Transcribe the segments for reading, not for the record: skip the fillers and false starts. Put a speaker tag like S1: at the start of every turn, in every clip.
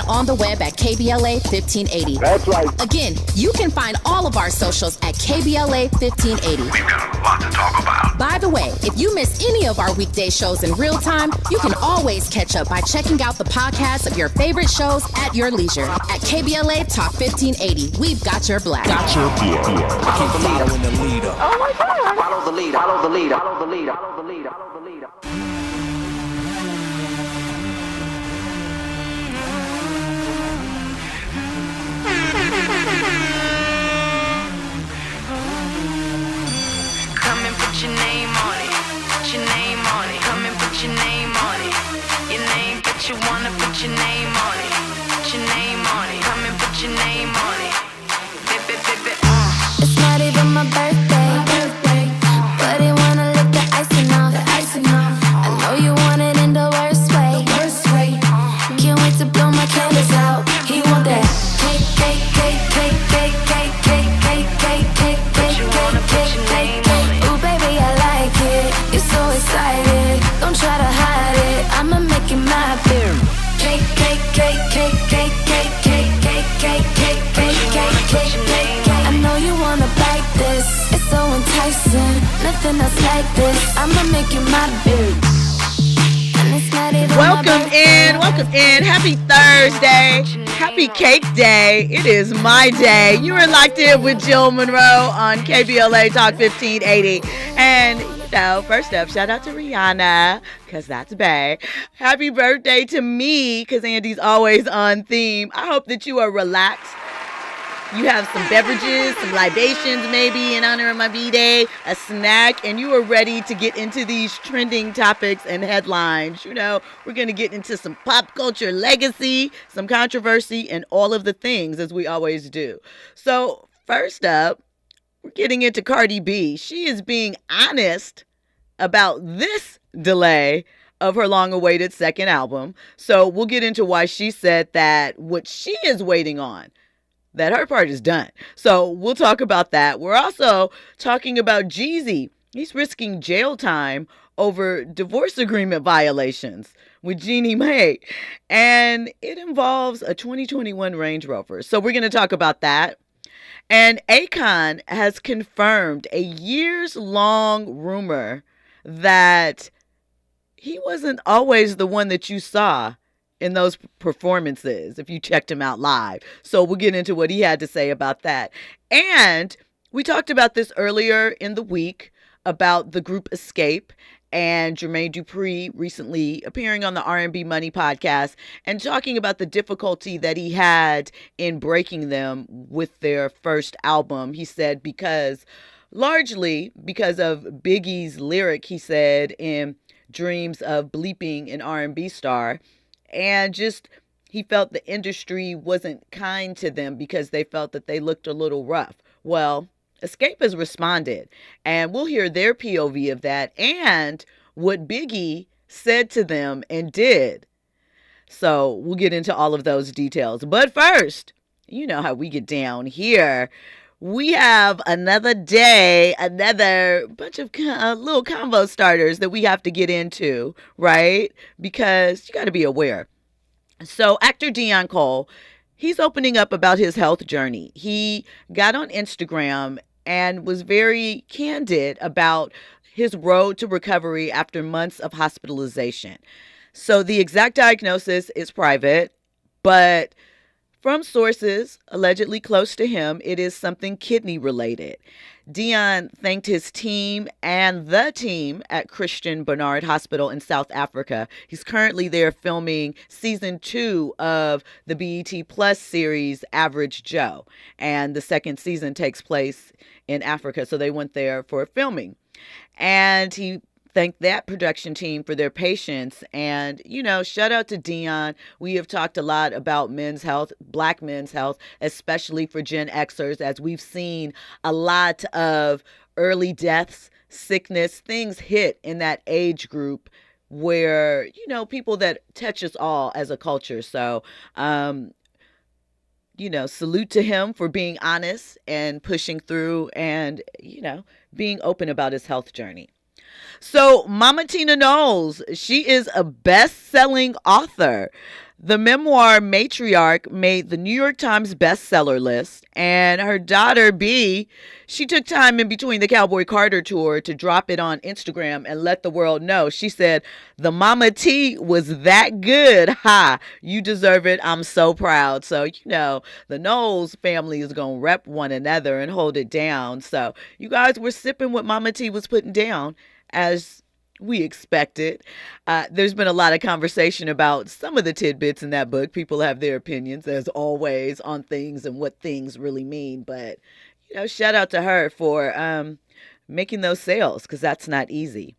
S1: on the web at KBLA 1580.
S2: That's right.
S1: Again, you can find all of our socials at KBLA 1580.
S3: We've got a lot to talk about.
S1: By the way, if you miss any of our weekday shows in real time, you can always catch up by checking out the podcast of your favorite shows at your leisure. At KBLA Talk 1580, we've got your black.
S3: Follow the leader in the leader.
S1: Oh my God.
S3: Follow the leader. Follow the leader. Follow the leader. Follow the leader. Follow the leader.
S4: Come and put your name on it. Put your name on it. Come and put your name on it. Your name, but you wanna put your name on it. Put your name on it. Come and put your name on it.
S5: It's not even my birthday, but he wanna lick the icing off. I know you want it in the worst way. Can't wait to blow my candles out. He want that cake. Ooh, baby, I like it. You're so excited. Don't try to hide it. I'ma make it my beer. Cake. I know you wanna bite this. It's so enticing. Nothing else like this. I'ma make you my beer.
S6: Welcome in. Happy Thursday. Happy Cake Day. It is my day. You are locked in with Jill Munroe on KBLA Talk 1580. And, first up, shout out to Rihanna, because that's bae. Happy birthday to me, because Andy's always on theme. I hope that you are relaxed. You have some beverages, some libations maybe in honor of my B-Day, a snack, and you are ready to get into these trending topics and headlines. We're going to get into some pop culture legacy, some controversy, and all of the things as we always do. So first up, we're getting into Cardi B. She is being honest about this delay of her long-awaited second album. So we'll get into why she said that what she is waiting on, that her part is done. So we'll talk about that. We're also talking about Jeezy. He's risking jail time over divorce agreement violations with Jeannie Mai. And it involves a 2021 Range Rover. So we're going to talk about that. And Akon has confirmed a years-long rumor that he wasn't always the one that you saw in those performances, if you checked him out live. So we'll get into what he had to say about that. And we talked about this earlier in the week about the group Xscape and Jermaine Dupri recently appearing on the R&B Money podcast and talking about the difficulty that he had in breaking them with their first album. He said largely because of Biggie's lyric, he said, in Dreams of Bleeping an R&B Star. And just he felt the industry wasn't kind to them because they felt that they looked a little rough. Well, Xscape has responded, and we'll hear their POV of that and what Biggie said to them and did. So we'll get into all of those details. But first, you know how we get down here. We have another day, another bunch of little combo starters that we have to get into, right? Because you got to be aware. So actor Deon Cole, he's opening up about his health journey. He got on Instagram and was very candid about his road to recovery after months of hospitalization. So the exact diagnosis is private, but from sources allegedly close to him, it is something kidney related. Deon thanked his team and the team at Christian Barnard Hospital in South Africa. He's currently there filming season 2 of the BET Plus series Average Joe. And the second season takes place in Africa. So they went there for filming. And he thank that production team for their patience. And, shout out to Deon. We have talked a lot about men's health, Black men's health, especially for Gen Xers, as we've seen a lot of early deaths, sickness, things hit in that age group where, people that touch us all as a culture. So, salute to him for being honest and pushing through and, being open about his health journey. So Mama Tina Knowles, she is a best-selling author. The memoir Matriarch made the New York Times bestseller list, and her daughter B, she took time in between the Cowboy Carter tour to drop it on Instagram and let the world know. She said, "The Mama T was that good. Ha, you deserve it. I'm so proud." So, you know, the Knowles family is going to rep one another and hold it down. So you guys were sipping what Mama T was putting down, as we expected. There's been a lot of conversation about some of the tidbits in that book. People have their opinions, as always, on things and what things really mean. But, you know, shout out to her for making those sales, because that's not easy.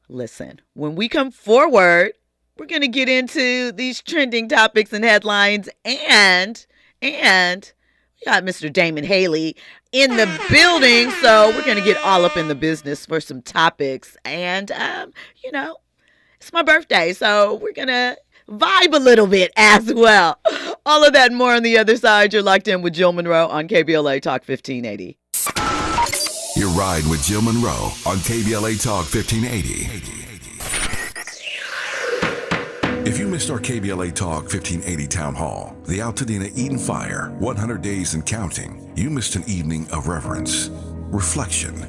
S6: Listen, when we come forward, we're going to get into these trending topics and headlines, and we got Mr. Damon Haley in the building, so we're going to get all up in the business for some topics. And, you know, it's my birthday, so we're going to vibe a little bit as well. All of that and more on the other side. You're locked in with Jill Munroe on KBLA Talk 1580.
S2: You're riding with Jill Munroe on KBLA Talk 1580. If you missed our KBLA Talk 1580 Town Hall, the Altadena Eden Fire, 100 Days and Counting, you missed an evening of reverence, reflection,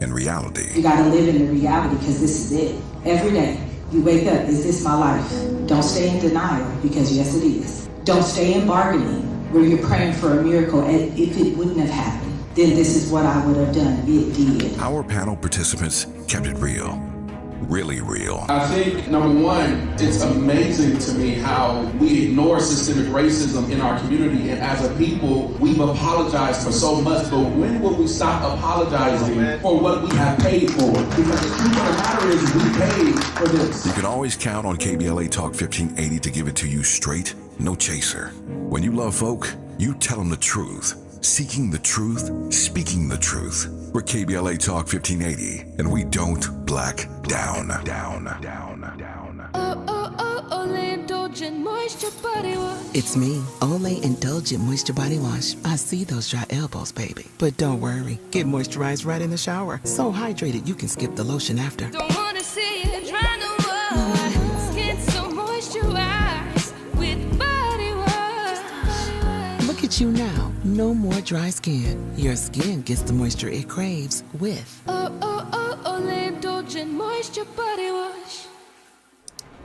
S2: and reality.
S7: You gotta live in the reality, because this is it. Every day, you wake up, is this my life? Don't stay in denial, because yes it is. Don't stay in bargaining, where you're praying for a miracle, and if it wouldn't have happened, then this is what I would have done. It did.
S2: Our panel participants kept it real. Really real.
S8: I think, number one, it's amazing to me how we ignore systemic racism in our community, and as a people, we've apologized for so much, but when will we stop apologizing for what we have paid for? Because the truth of the matter is, we paid for this.
S2: You can always count on KBLA Talk 1580 to give it to you straight, no chaser. When you love folk, you tell them the truth. Seeking the truth, speaking the truth. We're KBLA Talk 1580, and we don't black down.
S5: Olay Indulgent Moisture Body Wash.
S9: It's me, Olay Indulgent Moisture Body Wash. I see those dry elbows, baby. But don't worry, get moisturized right in the shower. So hydrated you can skip the lotion after.
S5: Don't wanna see it dry no more. Skin so moisturized with body wash.
S9: Look at you now, no more dry skin. Your skin gets the moisture it craves with
S5: Olay Indulgent Moisture Body Wash.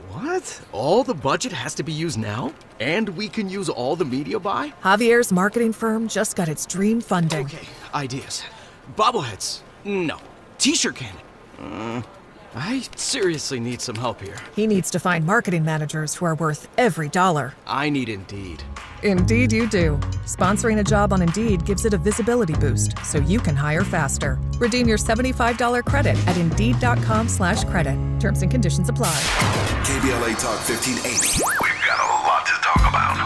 S10: What? All the budget has to be used now? And we can use all the media buy?
S11: Javier's marketing firm just got its dream funding.
S10: Okay, ideas. Bobbleheads? No. T-shirt cannon? I seriously need some help here.
S11: He needs to find marketing managers who are worth every dollar.
S10: I need Indeed.
S11: Indeed you do. Sponsoring a job on Indeed gives it a visibility boost, so you can hire faster. Redeem your $75 credit at Indeed.com/credit. Terms and conditions apply.
S2: KBLA Talk 1580. We've got a lot to talk about.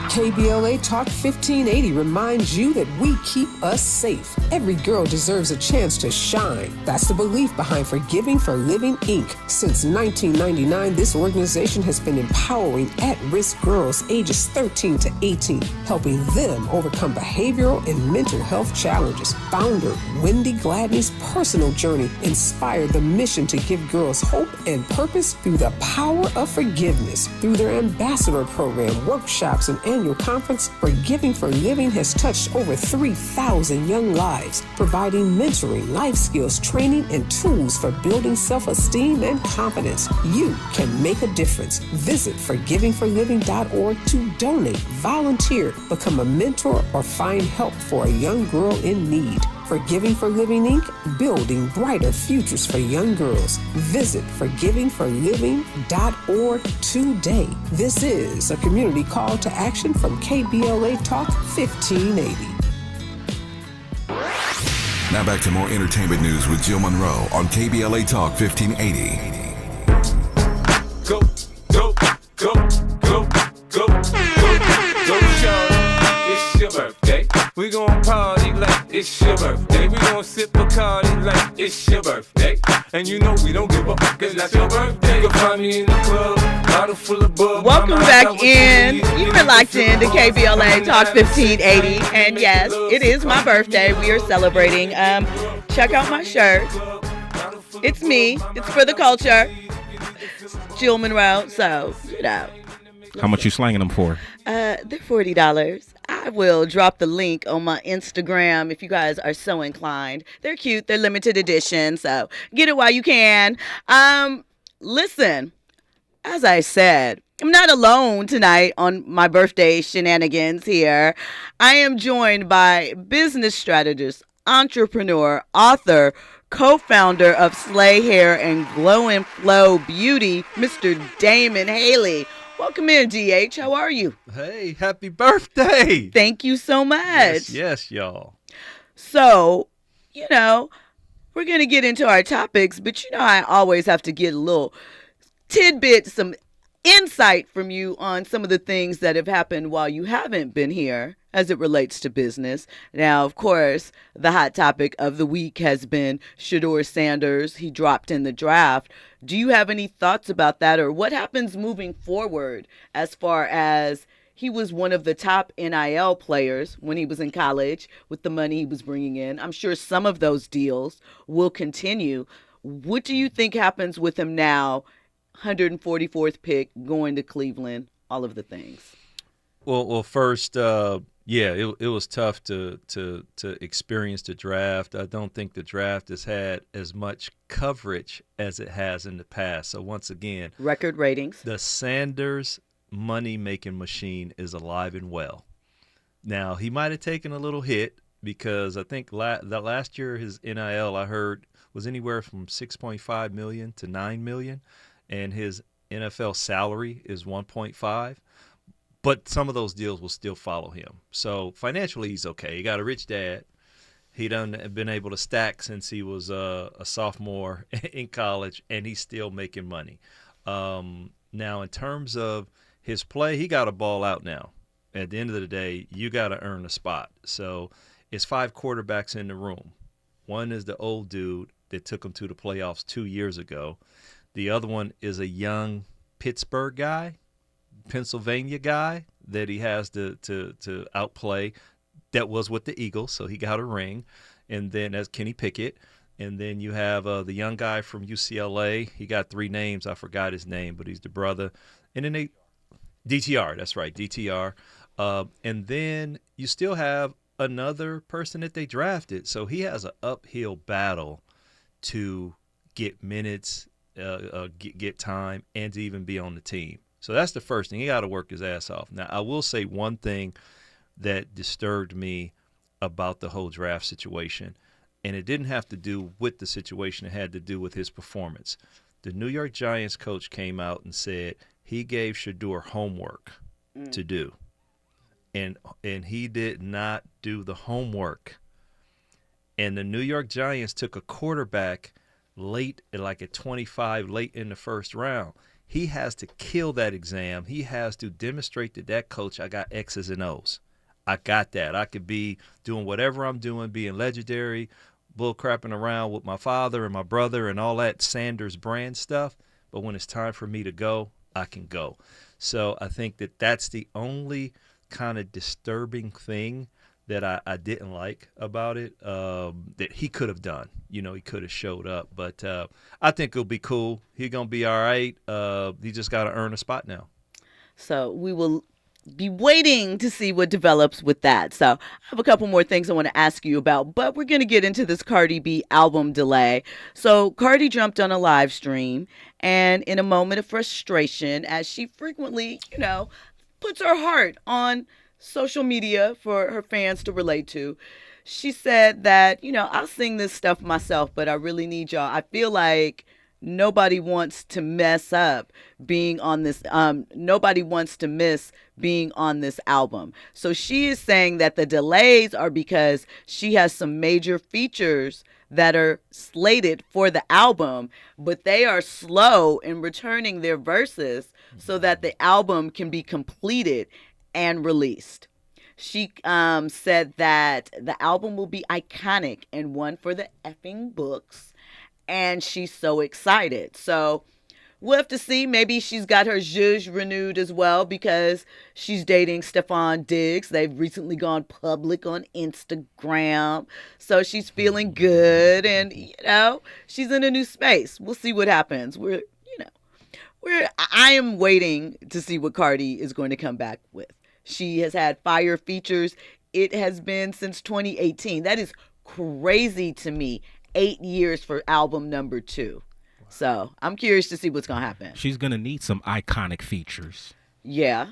S12: KBLA Talk 1580 reminds you that we keep us safe. Every girl deserves a chance to shine. That's the belief behind Forgiving for Living, Inc. Since 1999, this organization has been empowering at-risk girls ages 13 to 18, helping them overcome behavioral and mental health challenges. Founder Wendy Gladney's personal journey inspired the mission to give girls hope and purpose through the power of forgiveness. Through their ambassador program, workshops, and annual conference, Forgiving for Living has touched over 3,000 young lives, providing mentoring, life skills, training, and tools for building self-esteem and confidence. You can make a difference. Visit forgivingforliving.org to donate, volunteer, become a mentor, or find help for a young girl in need. Forgiving for Living, Inc., building brighter futures for young girls. Visit forgivingforliving.org today. This is a community call to action from KBLA Talk 1580.
S2: Now back to more entertainment news with Jill Munroe on KBLA Talk 1580.
S8: Go, go, go, go, go, go, show. It's your birthday. We gon' party like it's your birthday. We gon' sip Bacardi like it's your birthday. And you know we don't give a fuck, cause that's your birthday. You can find me in the club, bottle full of bug.
S6: Welcome back in. You are locked in to KBLA Talk 1580. And yes, it is my birthday. We are celebrating. Check out my shirt. It's me. It's for the culture. It's Jill Munroe. So, you know,
S13: How much you slanging them for?
S6: They're $40. I will drop the link on my Instagram if you guys are so inclined. They're cute. They're limited edition, so get it while you can. Listen, as I said, I'm not alone tonight on my birthday shenanigans here. I am joined by business strategist, entrepreneur, author, co-founder of Slay Hair and Glow and Flow Beauty, Mr. Damon Haley. Welcome in, DH. How are you?
S14: Hey, happy birthday.
S6: Thank you so much.
S14: Yes, y'all.
S6: So, we're going to get into our topics, but I always have to get a little tidbit, some insight from you on some of the things that have happened while you haven't been here as it relates to business. Now, of course, the hot topic of the week has been Shedeur Sanders. He dropped in the draft. Do you have any thoughts about that, or what happens moving forward as far as he was one of the top NIL players when he was in college with the money he was bringing in? I'm sure some of those deals will continue. What do you think happens with him now? 144th pick, going to Cleveland, all of the things.
S14: Well, first, it was tough to experience the draft. I don't think the draft has had as much coverage as it has in the past. So once again,
S6: record ratings.
S14: The Sanders money-making machine is alive and well. Now, he might have taken a little hit because I think the last year his NIL, I heard, was anywhere from $6.5 million to $9 million. And his NFL salary is 1.5, but some of those deals will still follow him. So financially, he's okay. He got a rich dad. He done been able to stack since he was a sophomore in college, and he's still making money. Now, in terms of his play, he got a ball out now. At the end of the day, you got to earn a spot. So it's 5 quarterbacks in the room. One is the old dude that took him to the playoffs 2 years ago. The other one is a young Pittsburgh guy, Pennsylvania guy that he has to outplay. That was with the Eagles, so he got a ring. And then as Kenny Pickett. And then you have the young guy from UCLA. He got 3 names. I forgot his name, but he's the brother. And then DTR, that's right, DTR. And then you still have another person that they drafted. So he has an uphill battle to get minutes, get time, and to even be on the team. So that's the first thing. He got to work his ass off. Now, I will say one thing that disturbed me about the whole draft situation, and it didn't have to do with the situation. It had to do with his performance. The New York Giants coach came out and said he gave Shedeur homework to do, and he did not do the homework. And the New York Giants took a quarterback late, like at 25, late in the first round. He has to kill that exam. He has to demonstrate to that coach, I got X's and O's. I got that. I could be doing whatever I'm doing, being legendary, bull crapping around with my father and my brother and all that Sanders brand stuff. But when it's time for me to go, I can go. So I think that that's the only kind of disturbing thing that I didn't like about it, that he could have done. He could have showed up. But I think it'll be cool. He's going to be all right. He just got to earn a spot now.
S6: So we will be waiting to see what develops with that. So I have a couple more things I want to ask you about, but we're going to get into this Cardi B album delay. So Cardi jumped on a live stream, and in a moment of frustration, as she frequently, puts her heart on social media for her fans to relate to, she said that, I'll sing this stuff myself, but I really need y'all. I feel like nobody wants to mess up being on this. Nobody wants to miss being on this album. So she is saying that the delays are because she has some major features that are slated for the album, but they are slow in returning their verses so that the album can be completed and released. She said that the album will be iconic and one for the effing books, and she's so excited. So we'll have to see. Maybe she's got her zhuzh renewed as well because she's dating Stephon Diggs. They've recently gone public on Instagram, so she's feeling good, and she's in a new space. We'll see what happens. I am waiting to see what Cardi is going to come back with. She has had fire features. It has been since 2018. That is crazy to me. 8 years for album number 2. So I'm curious to see what's going to happen.
S13: She's going to need some iconic features.
S6: Yeah.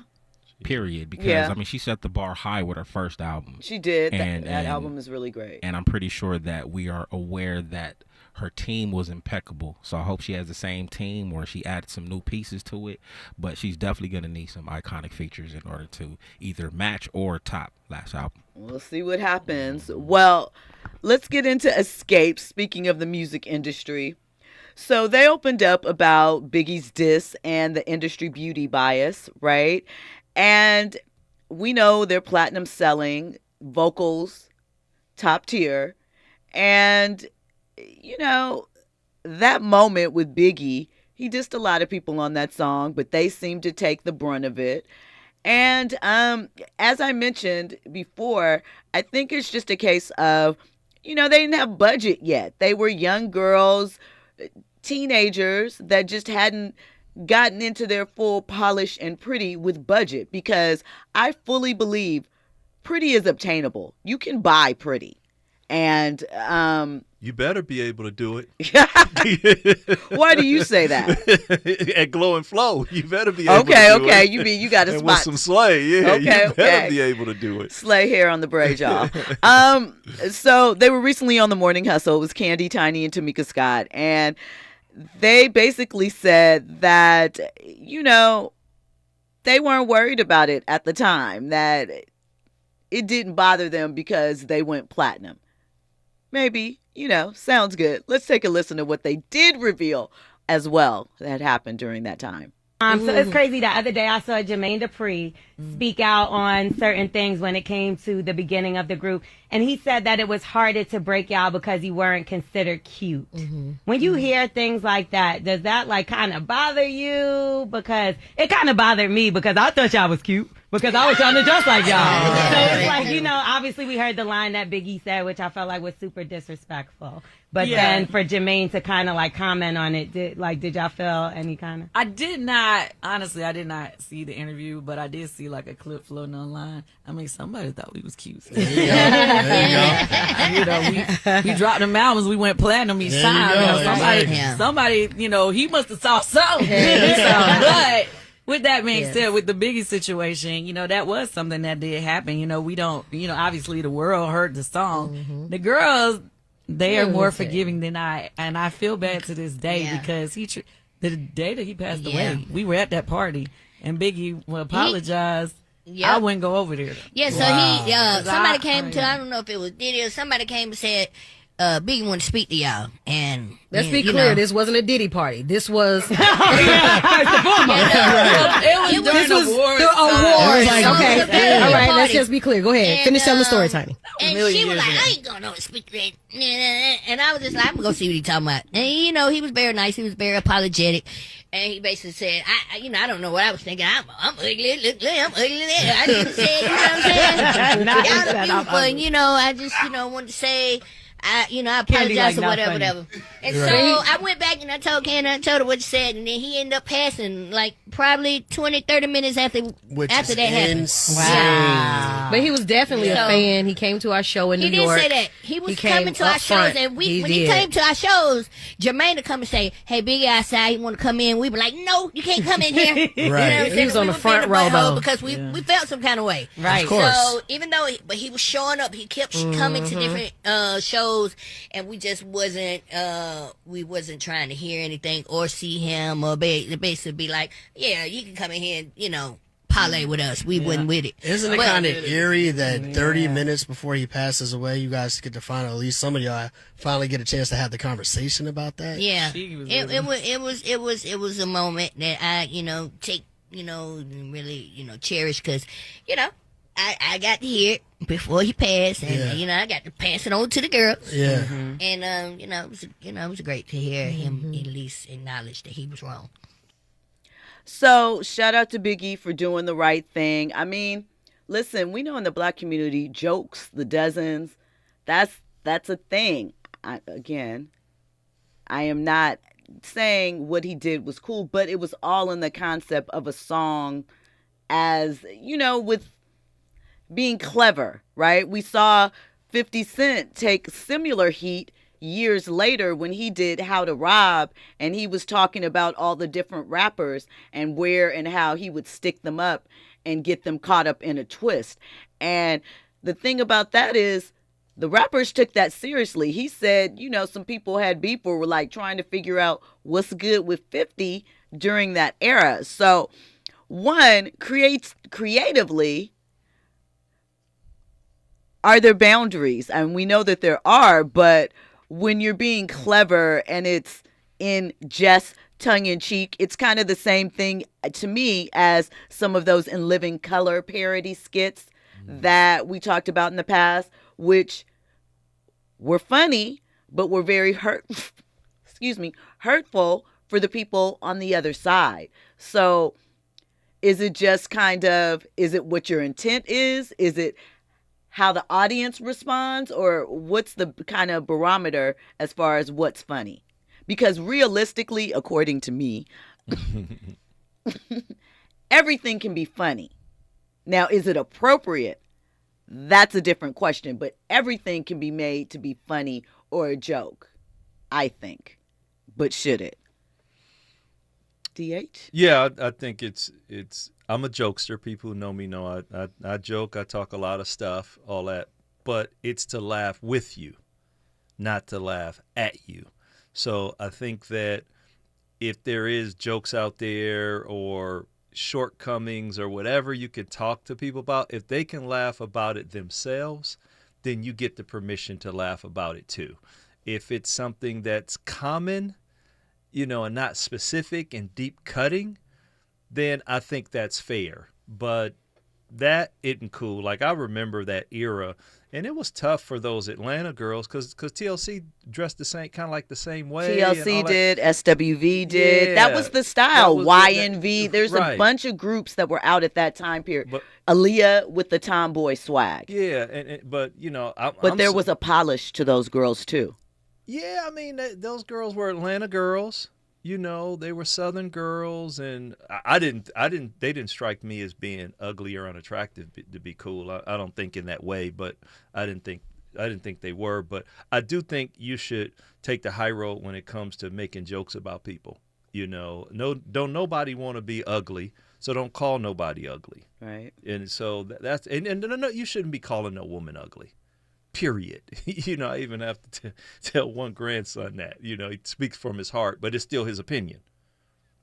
S13: Period. Because, I mean, she set the bar high with her first album.
S6: She did. That album is really great.
S13: And I'm pretty sure that we are aware that her team was impeccable. So I hope she has the same team or she added some new pieces to it. But she's definitely going to need some iconic features in order to either match or top last album.
S6: We'll see what happens. Well, let's get into Xscape, speaking of the music industry. So they opened up about Biggie's diss and the industry beauty bias, right? And we know they're platinum selling, vocals, top tier. And, you know, that moment with Biggie, he dissed a lot of people on that song, but they seemed to take the brunt of it. And as I mentioned before, I think it's just a case of, you know, they didn't have budget yet. They were young girls, teenagers that just hadn't gotten into their full polish and pretty with budget, because I fully believe pretty is obtainable. You can buy pretty. And
S14: you better be able to do it.
S6: Why do you say that?
S14: At Glow and Flow, you better be able to do it.
S6: Okay. You mean you got a
S14: and
S6: spot.
S14: with some slay, yeah.
S6: Okay,
S14: you better be able to do it.
S6: Slay hair on the braid, y'all. So they were recently on The Morning Hustle. It was Candy, Tiny, and Tamika Scott. And they basically said that, you know, they weren't worried about it at the time, that it didn't bother them because they went platinum. Maybe, you know, sounds good. Let's take a listen to what they did reveal as well that happened during that time.
S15: So it's crazy. The other day I saw Jermaine Dupri speak out on certain things when it came to the beginning of the group. And he said that it was harder to break y'all because you weren't considered cute. When you hear things like that, does that like kind of bother you? Because it kind of bothered me because I thought y'all was cute. Because I was trying to dress like y'all. So it's like, you know, obviously we heard the line that Biggie said, which I felt like was super disrespectful. But then for Jermaine to kind of like comment on it, did y'all feel any kind of?
S16: I did not see the interview, but I did see like a clip floating online. I mean, somebody thought we was cute. There you go. We dropped them albums, we went platinum each time. Somebody, you know, he must have saw something. But with that being said, with the Biggie situation, you know, that was something that did happen. You know, we don't, you know, obviously the world heard the song. The girls, they are more forgiving than I, and I feel bad to this day because the day that he passed away, we were at that party, and Biggie apologized. I wouldn't go over there.
S17: Yeah, so somebody came to, I don't know if it was Diddy or somebody came and said, Biggie wanted to speak to y'all, and
S18: let's be clear, this wasn't a Diddy party. This was
S16: it was during the awards.
S18: Okay, all right, let's just be clear. Go ahead, finish telling the story, Tiny.
S17: And she was like, I ain't going to speak to that. And I was just like, I'm gonna go see what he's talking about. And you know, he was very nice. He was very apologetic. And he basically said, I don't know what I was thinking. I'm ugly. Look, I'm ugly. I didn't say, you know what I'm saying? Y'all are beautiful. And, you know, I just, you know, wanted to say, I apologize or whatever. And so I went back and I told Candy, I told her what you said, and then he ended up passing like probably 20, 30 minutes after that happened.
S18: Wow. But he was definitely a fan. He came to our show in New York.
S17: He did say that. He was coming to our shows, and when he came to our shows, Jermaine would come and say, hey, Biggie outside, you want to come in? We were like, no, you can't come in here.
S18: Right.
S17: You know what I'm saying?
S18: He was on the front row, though.
S17: Because we felt some kind of way.
S18: Right. Of course.
S17: So even though, but he was showing up, he kept coming to different shows, and we just wasn't trying to hear anything or see him or basically be like, yeah, you can come in here and, you know, parlay with us. We wasn't with it.
S19: Isn't it kind of eerie that 30 minutes before he passes away, you guys get to find, at least some of y'all finally get a chance to have the conversation about that?
S17: Yeah, it was a moment that I, you know, take, you know, really, you know, cherish, because, you know, I got to hear it before he passed, and you know, I got to pass it on to the girls.
S19: Yeah,
S17: and you know, it was great to hear him at least acknowledge that he was wrong.
S6: So shout out to Biggie for doing the right thing. I mean, listen, we know in the Black community, jokes, the dozens, that's a thing. I am not saying what he did was cool, but it was all in the concept of a song as, with being clever, right? We saw 50 Cent take similar heat years later when he did How to Rob, and he was talking about all the different rappers and where and how he would stick them up and get them caught up in a twist. And the thing about that is the rappers took that seriously. He said, some people had beef or were like trying to figure out what's good with 50 during that era. So one, creatively, are there boundaries? And we know that there are, but when you're being clever and it's in jest, tongue-in-cheek, it's kind of the same thing to me as some of those In Living Color parody skits that we talked about in the past, which were funny, but were very hurtful for the people on the other side. So is it just is it what your intent is? Is it how the audience responds? Or what's the kind of barometer as far as what's funny? Because realistically, according to me, everything can be funny. Now, is it appropriate? That's a different question, but everything can be made to be funny or a joke, I think. But should it? DH?
S14: Yeah, I think it's I'm a jokester. People who know me know I joke, I talk a lot of stuff, all that, but it's to laugh with you, not to laugh at you. So I think that if there is jokes out there or shortcomings or whatever you can talk to people about, if they can laugh about it themselves, then you get the permission to laugh about it too. If it's something that's common, and not specific and deep cutting, then I think that's fair. But that isn't cool. Like, I remember that era, and it was tough for those Atlanta girls because TLC dressed the same, kind of like the same way.
S6: TLC did, SWV did.
S14: Yeah,
S6: that was the style.
S14: was
S6: YNV. There's
S14: right.
S6: a bunch of groups that were out at that time period. But Aaliyah with the tomboy swag.
S14: Yeah, but
S6: there was a polish to those girls too.
S14: Yeah, I mean, those girls were Atlanta girls. They were Southern girls, and they didn't strike me as being ugly or unattractive to be cool. I don't think in that way, but I didn't think they were. But I do think you should take the high road when it comes to making jokes about people. Don't nobody want to be ugly, so don't call nobody ugly.
S6: Right.
S14: And so that's no, you shouldn't be calling no woman ugly. Period. I even have to tell one grandson that, he speaks from his heart, but it's still his opinion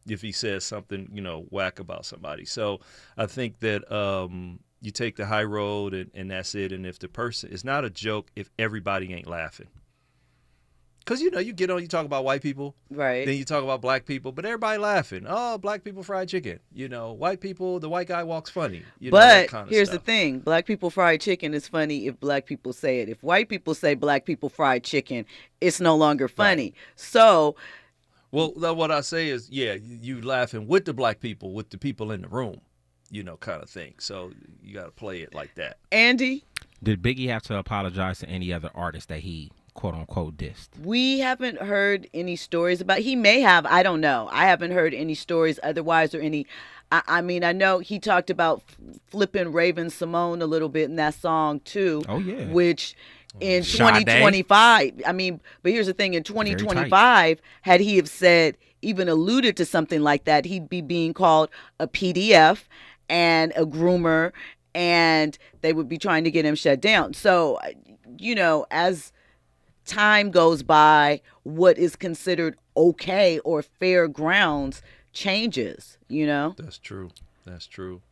S14: if he says something, whack about somebody. So I think that you take the high road and that's it. And if the person, it's not a joke if everybody ain't laughing. Because, you get on, you talk about white people.
S6: Right.
S14: Then you talk about black people, but everybody laughing. Oh, black people fried chicken. White people, the white guy walks funny.
S6: But here's the thing. Black people fried chicken is funny if black people say it. If white people say black people fried chicken, it's no longer funny. Right. So.
S14: Well, what I say is, you laughing with the black people, with the people in the room, kind of thing. So you got to play it like that.
S6: Andy?
S13: Did Biggie have to apologize to any other artist that he quote unquote dissed?
S6: We haven't heard any stories about. He may have. I don't know. I haven't heard any stories otherwise or any. I mean, I know he talked about flipping Raven Simone a little bit in that song too.
S13: Oh yeah.
S6: Which in 2025, I mean, but here's the thing: in 2025, had he have said, even alluded to something like that, he'd be being called a PDF and a groomer, and they would be trying to get him shut down. So, as time goes by, what is considered okay or fair grounds changes,
S14: That's true.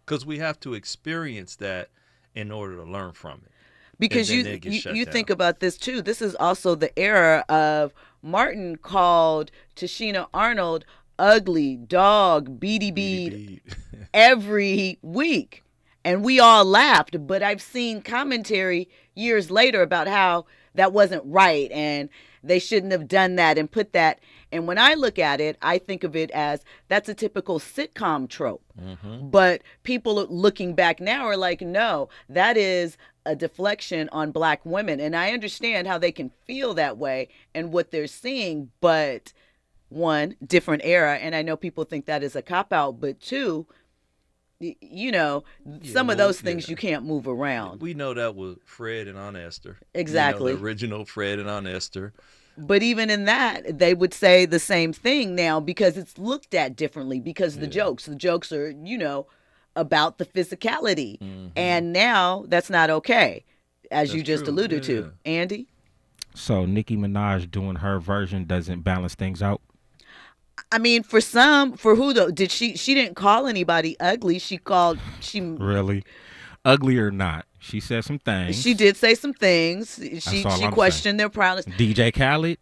S14: Because we have to experience that in order to learn from it.
S6: Because you think about this too. This is also the era of Martin called Tashina Arnold ugly, dog, BDB every week. And we all laughed. But I've seen commentary years later about how that wasn't right and they shouldn't have done that and put that. And when I look at it, I think of it as that's a typical sitcom trope. Mm-hmm. But people looking back now are like, no, that is a deflection on black women. And I understand how they can feel that way and what they're seeing. But one, different era, and I know people think that is a cop-out, but two, some of those things you can't move around.
S14: We know that was Fred and Aunt Esther.
S6: Exactly.
S14: The original Fred and Aunt Esther.
S6: But even in that, they would say the same thing now because it's looked at differently because the jokes are, about the physicality. Mm-hmm. And now that's not okay, as you just alluded to. Andy?
S13: So Nicki Minaj doing her version doesn't balance things out?
S6: I mean, for who though? Did she didn't call anybody ugly.
S13: Really? Ugly or not? She said some things.
S6: She did say some things. She questioned their prowess.
S13: DJ Khaled,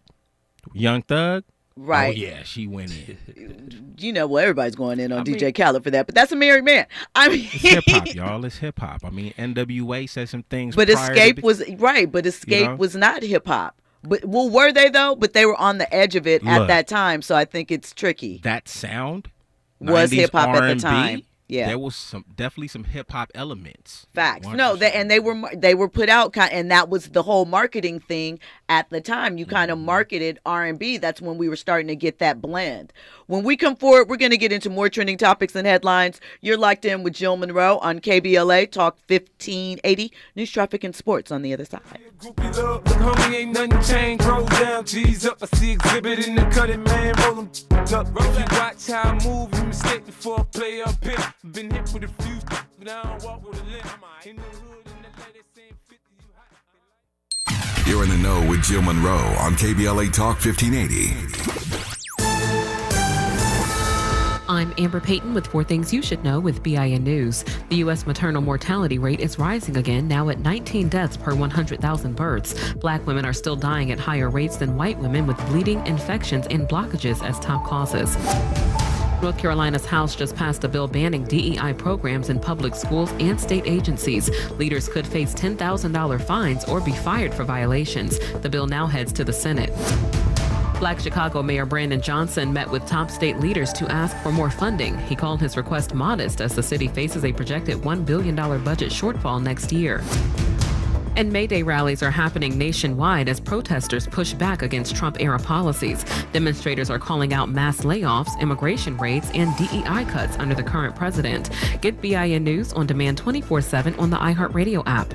S13: Young Thug.
S6: Right.
S13: Oh, yeah, she went in.
S6: Everybody's going in on DJ Khaled for that, but that's a married man. I mean,
S13: it's hip-hop, y'all. It's hip-hop. I mean, NWA said some things.
S6: But Xscape was, right, but Xscape was not hip-hop. But were they, though? But they were on the edge of it at that time, so I think it's tricky.
S13: That sound
S6: was hip-hop at the time. Yeah,
S13: there was definitely some hip hop elements.
S6: Facts. 100%. No, they were put out, and that was the whole marketing thing at the time. You kind of marketed R&B. That's when we were starting to get that blend. When we come forward, we're going to get into more trending topics and headlines. You're locked in with Jill Munroe on KBLA Talk 1580. News, traffic, and sports on the other side.
S8: Homie, ain't nothing changed. Roll down, G's up. I see exhibit in the cutting, man. Roll them up. If you watch how I move, you mistake before I play up here. Been hit with a few, but I don't walk with a limp. In the hood, in the lady saying 50, you hot.
S2: You're in the know with Jill Munroe on KBLA Talk 1580.
S20: I'm Amber Payton with 4 Things You Should Know with BIN News. The U.S. maternal mortality rate is rising again, now at 19 deaths per 100,000 births. Black women are still dying at higher rates than white women, with bleeding, infections, and blockages as top causes. North Carolina's House just passed a bill banning DEI programs in public schools and state agencies. Leaders could face $10,000 fines or be fired for violations. The bill now heads to the Senate. Black Chicago Mayor Brandon Johnson met with top state leaders to ask for more funding. He called his request modest as the city faces a projected $1 billion budget shortfall next year. And May Day rallies are happening nationwide as protesters push back against Trump-era policies. Demonstrators are calling out mass layoffs, immigration raids, and DEI cuts under the current president. Get BIN News on demand 24/7 on the iHeartRadio app.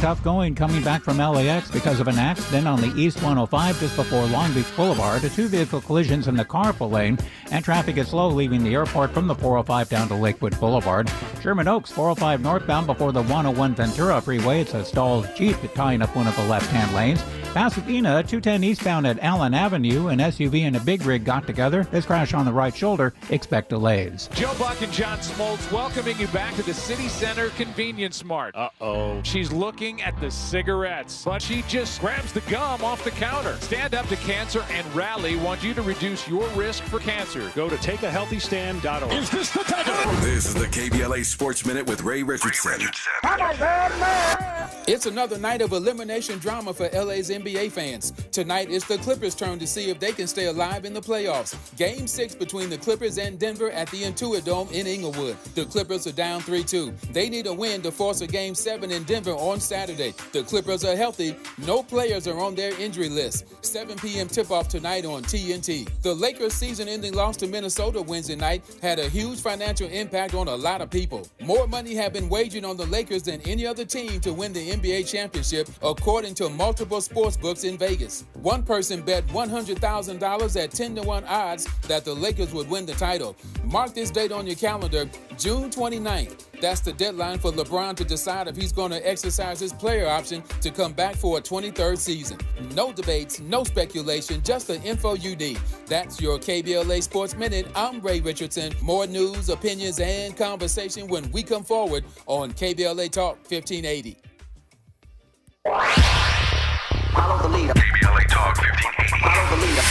S21: Tough going coming back from LAX because of an accident on the East 105 just before Long Beach Boulevard. 2 vehicle collisions in the carpool lane, and traffic is slow leaving the airport from the 405 down to Lakewood Boulevard. Sherman Oaks 405 northbound before the 101 Ventura Freeway. It's a stalled Jeep tying up one of the left-hand lanes. Pasadena 210 eastbound at Allen Avenue. An SUV and a big rig got together. This crash on the right shoulder. Expect delays.
S22: Joe Buck and John Smoltz welcoming you back to the City Center Convenience Mart. Uh-oh. She's looking at the cigarettes, but she just grabs the gum off the counter. Stand Up to Cancer and Rally want you to reduce your risk for cancer. Go to takeahealthystand.org.
S2: Is this the time? This is the KBLA Sports Minute with Ray Richardson.
S23: It's another night of elimination drama for LA's NBA fans. Tonight, it's the Clippers' turn to see if they can stay alive in the playoffs. Game 6 between the Clippers and Denver at the Intuit Dome in Inglewood. The Clippers are down 3-2. They need a win to force a Game 7 in Denver on Saturday. The Clippers are healthy. No players are on their injury list. 7 p.m. tip-off tonight on TNT. The Lakers' season-ending loss to Minnesota Wednesday night had a huge financial impact on a lot of people. More money have been wagered on the Lakers than any other team to win the NBA championship, according to multiple sports books in Vegas. One person bet $100,000 at 10-1 odds that the Lakers would win the title. Mark this date on your calendar, June 29th. That's the deadline for LeBron to decide if he's going to exercise his player option to come back for a 23rd season. No debates, no speculation, just the info you need. That's your KBLA Sports Minute. I'm Ray Richardson. More news, opinions, and conversation when we come forward on KBLA Talk 1580.
S3: Follow the leader.
S2: KBLA Talk 1580.
S3: Follow the leader.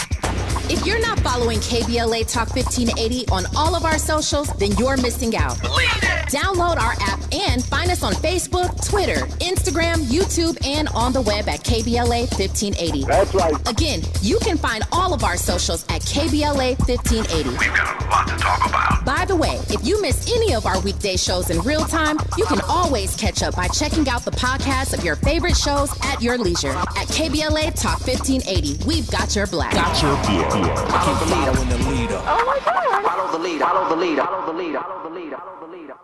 S1: If you're not following KBLA Talk 1580 on all of our socials, then you're missing out. Download our app and find us on Facebook, Twitter, Instagram, YouTube, and on the web at KBLA 1580.
S2: That's right.
S1: Again, you can find all of our socials at KBLA 1580.
S2: We've got a lot to talk about.
S1: By the way, way, if you miss any of our weekday shows in real time, you can always catch up by checking out the podcast of your favorite shows at your leisure. At KBLA Talk 1580, we've got your black.
S3: Follow the leader. Oh my God. Follow the leader. Follow the leader. Follow the leader. Follow the leader. Follow the leader.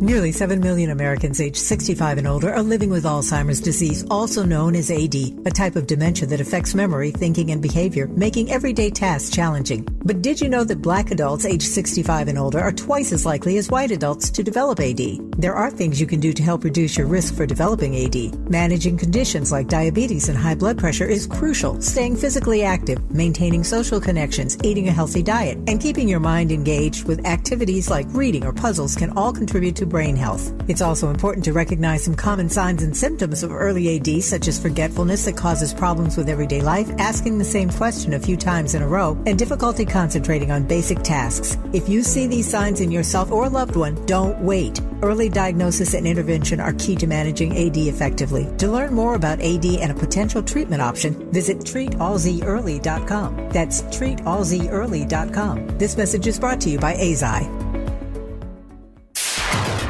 S4: Nearly 7 million Americans aged 65 and older are living with Alzheimer's disease, also known as AD, a type of dementia that affects memory, thinking, and behavior, making everyday tasks challenging. But did you know that black adults aged 65 and older are twice as likely as white adults to develop AD? There are things you can do to help reduce your risk for developing AD. Managing conditions like diabetes and high blood pressure is crucial. Staying physically active, maintaining social connections, eating a healthy diet, and keeping your mind engaged with activities like reading or puzzles can all contribute to brain health. It's also important to recognize some common signs and symptoms of early AD, such as forgetfulness that causes problems with everyday life, asking the same question a few times in a row, and difficulty concentrating on basic tasks. If you see these signs in yourself or a loved one, don't wait. Early diagnosis and intervention are key to managing AD effectively. To learn more about AD and a potential treatment option, visit treatalzearly.com. That's treatalzearly.com. This message is brought to you by AZI.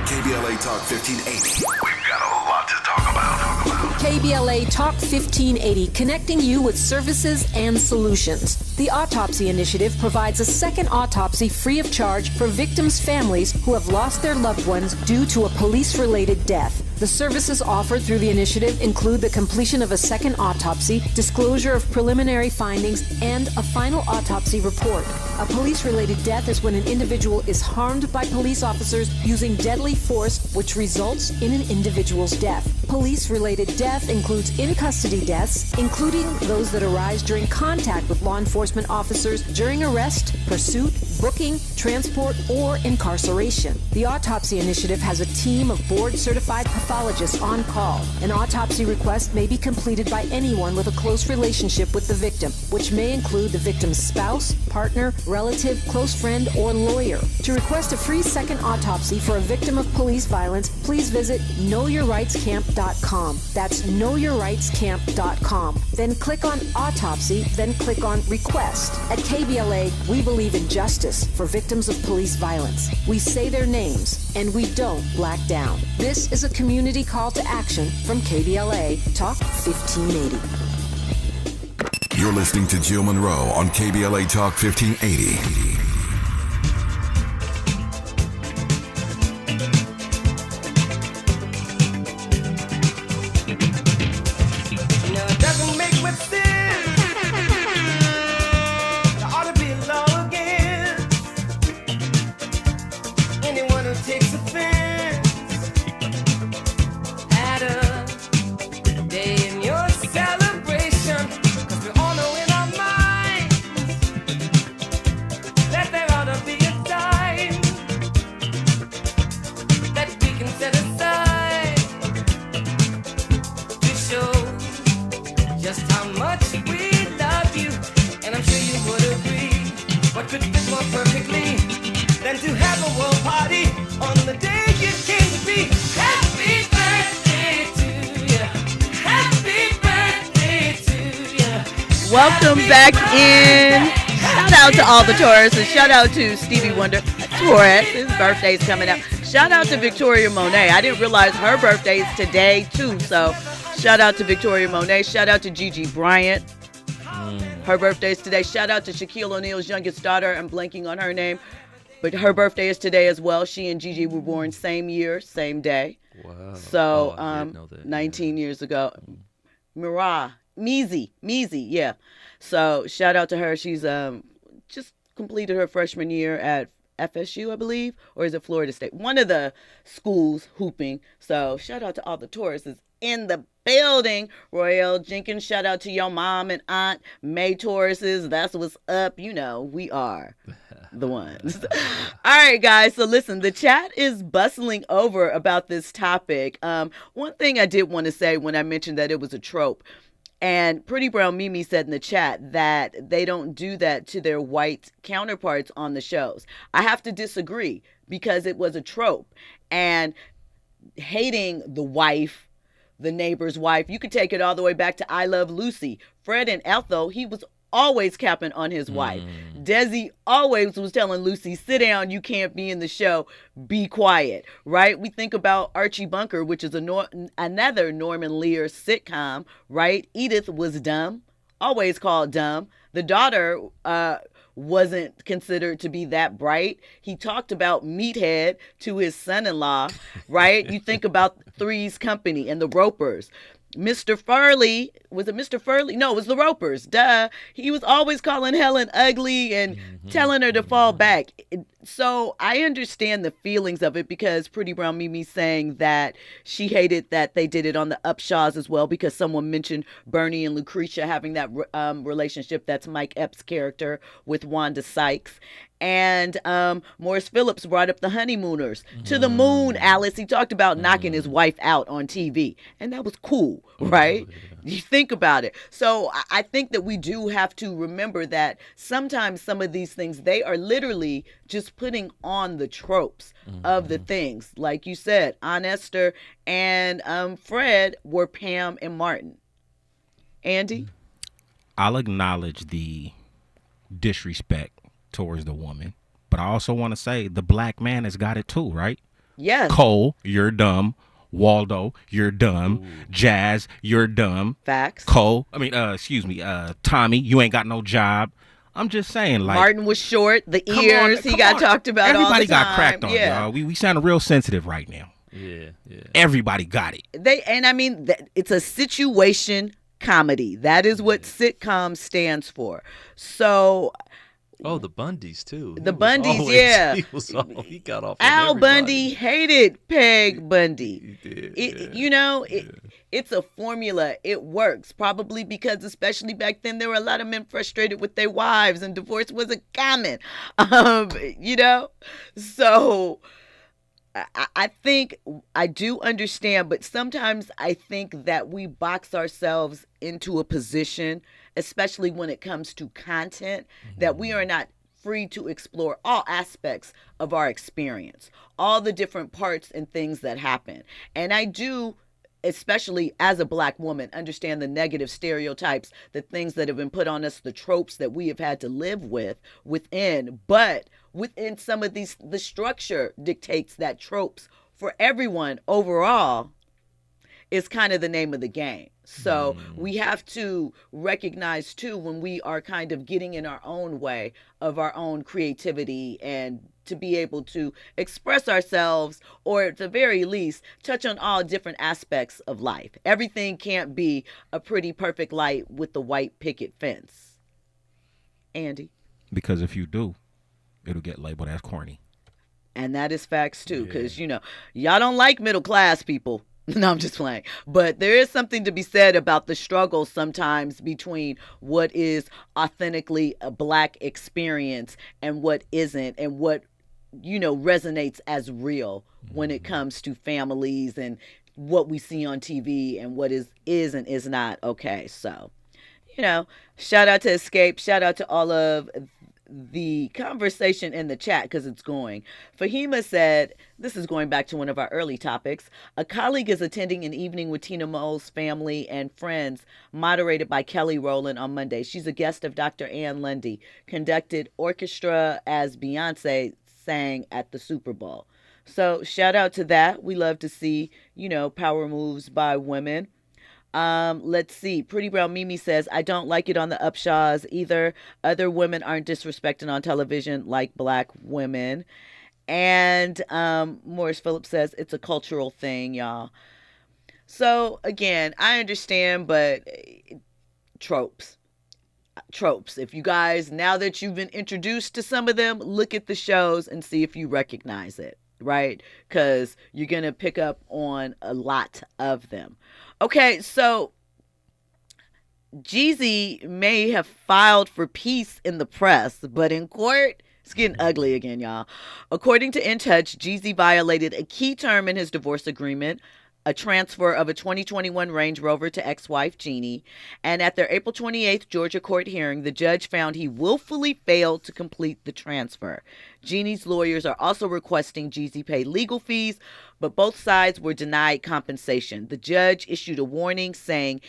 S2: KBLA Talk 1580. We've got a lot to talk about.
S7: KBLA Talk 1580, connecting you with services and solutions. The Autopsy Initiative provides a second autopsy free of charge for victims' families who have lost their loved ones due to a police-related death. The services offered through the initiative include the completion of a second autopsy, disclosure of preliminary findings, and a final autopsy report. A police-related death is when an individual is harmed by police officers using deadly force, which results in an individual's death. Police-related death includes in-custody deaths, including those that arise during contact with law enforcement officers during arrest, pursuit, booking, transport, or incarceration. The Autopsy Initiative has a team of board-certified pathologists on call. An autopsy request may be completed by anyone with a close relationship with the victim, which may include the victim's spouse, partner, relative, close friend, or lawyer. To request a free second autopsy for a victim of police violence, please visit knowyourrightscamp.com. That's knowyourrightscamp.com. Then click on Autopsy, then click on Request. At KBLA, we believe in justice for victims of police violence. We say their names, and we don't black down. This is a community call to action from KBLA Talk 1580.
S2: You're listening to Jill Munroe on KBLA Talk 1580.
S6: Welcome back in. Shout out to all the Taurus, and shout out to Stevie Wonder. Taurus, his birthday's coming up. Shout out to Victoria Monet. I didn't realize her birthday is today too, so shout out to Victoria Monet. Shout out to Gigi Bryant. Her birthday is today. Shout out to Shaquille O'Neal's youngest daughter. I'm blanking on her name, but her birthday is today as well. She and Gigi were born same year, same day.
S14: Wow.
S6: So 19 years ago. Meezy, yeah. So shout out to her. She's just completed her freshman year at FSU, I believe, or is it Florida State? One of the schools hooping. So shout out to all the Tauruses in the building. Royale Jenkins, shout out to your mom and aunt. May Tauruses, that's what's up. You know, we are the ones. All right, guys. So listen, the chat is bustling over about this topic. One thing I did want to say when I mentioned that it was a trope, and Pretty Brown Mimi said in the chat that they don't do that to their white counterparts on the shows. I have to disagree because it was a trope. And hating the wife, the neighbor's wife, you could take it all the way back to I Love Lucy. Fred and Ethel, he was always capping on his wife. Desi always was telling Lucy, sit down, you can't be in the show, be quiet, right? We think about Archie Bunker, which is another Norman Lear sitcom, right? Edith was dumb, always called dumb. The daughter wasn't considered to be that bright. He talked about meathead to his son-in-law, right? You think about Three's Company and the Ropers. Mr. Furley, was it Mr. Furley? No, it was the Ropers. Duh. He was always calling Helen ugly and telling her to fall back. So I understand the feelings of it, because Pretty Brown Mimi saying that she hated that they did it on the Upshaws as well, because someone mentioned Bernie and Lucretia having that relationship. That's Mike Epps' character with Wanda Sykes. And Morris Phillips brought up the honeymooners. To the moon, Alice. He talked about knocking his wife out on TV. And that was cool, right? You think about it. So I think that we do have to remember that sometimes some of these things, they are literally just putting on the tropes of the things. Like you said, Aunt Esther and Fred were Pam and Martin. Andy?
S13: I'll acknowledge the disrespect towards the woman, but I also want to say the black man has got it too, right?
S6: Yes.
S13: Cole, you're dumb. Waldo, you're dumb. Jazz, you're dumb.
S6: Facts.
S13: Tommy, you ain't got no job. I'm just saying, like,
S6: Martin was short, the ears, he got talked about all the time.
S13: Everybody got cracked on, y'all. We sound real sensitive right now.
S14: Yeah.
S13: Everybody got it.
S6: It's a situation comedy. That is what sitcom stands for. So
S14: the Bundys too.
S6: The Bundys, yeah.
S14: He got off.
S6: Al Bundy hated Peg Bundy.
S14: He did.
S6: It's a formula. It works. Probably because, especially back then, there were a lot of men frustrated with their wives, and divorce wasn't common. So I think I do understand, but sometimes I think that we box ourselves into a position, especially when it comes to content, that we are not free to explore all aspects of our experience, all the different parts and things that happen. And I do, especially as a Black woman, understand the negative stereotypes, the things that have been put on us, the tropes that we have had to live within. But within some of these, the structure dictates that tropes for everyone overall is kind of the name of the game. So we have to recognize too, when we are kind of getting in our own way of our own creativity, and to be able to express ourselves, or at the very least touch on all different aspects of life. Everything can't be a pretty perfect light with the white picket fence. Andy?
S13: Because if you do, it'll get labeled as corny.
S6: And that is facts too, because y'all don't like middle class people. No, I'm just playing. But there is something to be said about the struggle sometimes between what is authentically a Black experience and what isn't, and what, resonates as real when it comes to families and what we see on TV and what is and is not okay. So, shout out to Xscape. Shout out to all of the conversation in the chat, because it's going. Fahima said, this is going back to one of our early topics, a colleague is attending an evening with Tina Mo's family and friends moderated by Kelly Rowland on Monday. She's a guest of Dr. Ann Lundy, conducted orchestra as Beyonce sang at the Super Bowl. So shout out to that. We love to see, power moves by women. Let's see. Pretty Brown Mimi says, I don't like it on the Upshaws either. Other women aren't disrespected on television like Black women. And Morris Phillips says, it's a cultural thing, y'all. So again, I understand, but tropes. If you guys, now that you've been introduced to some of them, look at the shows and see if you recognize it, right? Because you're going to pick up on a lot of them. Okay, so Jeezy may have filed for peace in the press, but in court, it's getting ugly again, y'all. According to In Touch, Jeezy violated a key term in his divorce agreement, a transfer of a 2021 Range Rover to ex-wife Jeannie. And at their April 28th Georgia court hearing, the judge found he willfully failed to complete the transfer. Jeannie's lawyers are also requesting Jeezy pay legal fees, but both sides were denied compensation. The judge issued a warning saying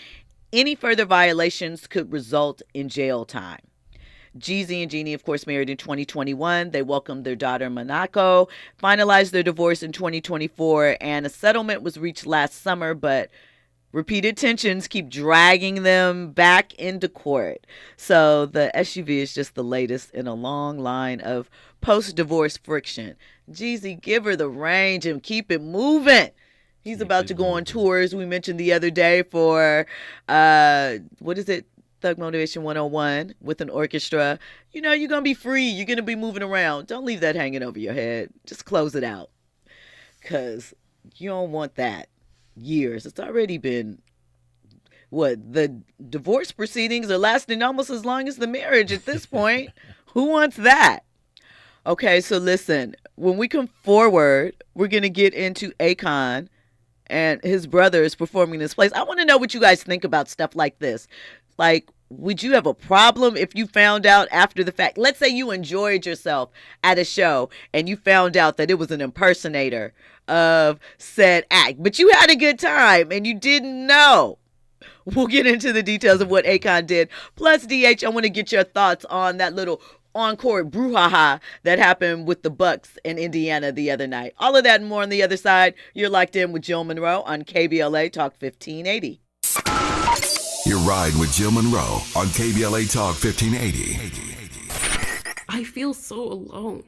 S6: Any further violations could result in jail time. Jeezy and Jeannie, of course, married in 2021. They welcomed their daughter, Monaco, finalized their divorce in 2024, and a settlement was reached last summer, but repeated tensions keep dragging them back into court. So the SUV is just the latest in a long line of post-divorce friction. Jeezy, give her the range and keep it moving. He's about to go on tours. We mentioned the other day for, Thug Motivation 101 with an orchestra. You're going to be free. You're going to be moving around. Don't leave that hanging over your head. Just close it out. Because you don't want that. Years. It's already been, the divorce proceedings are lasting almost as long as the marriage at this point. Who wants that? Okay, so listen. When we come forward, we're going to get into Akon and his brother is performing in this place. I want to know what you guys think about stuff like this. Like, would you have a problem if you found out after the fact? Let's say you enjoyed yourself at a show and you found out that it was an impersonator of said act, but you had a good time and you didn't know. We'll get into the details of what Akon did. Plus, DH, I want to get your thoughts on that little encore brouhaha that happened with the Bucks in Indiana the other night. All of that and more on the other side. You're locked in with Jill Munroe on KBLA Talk 1580.
S2: You're riding with Jill Munroe on KBLA Talk 1580.
S5: I feel so alone.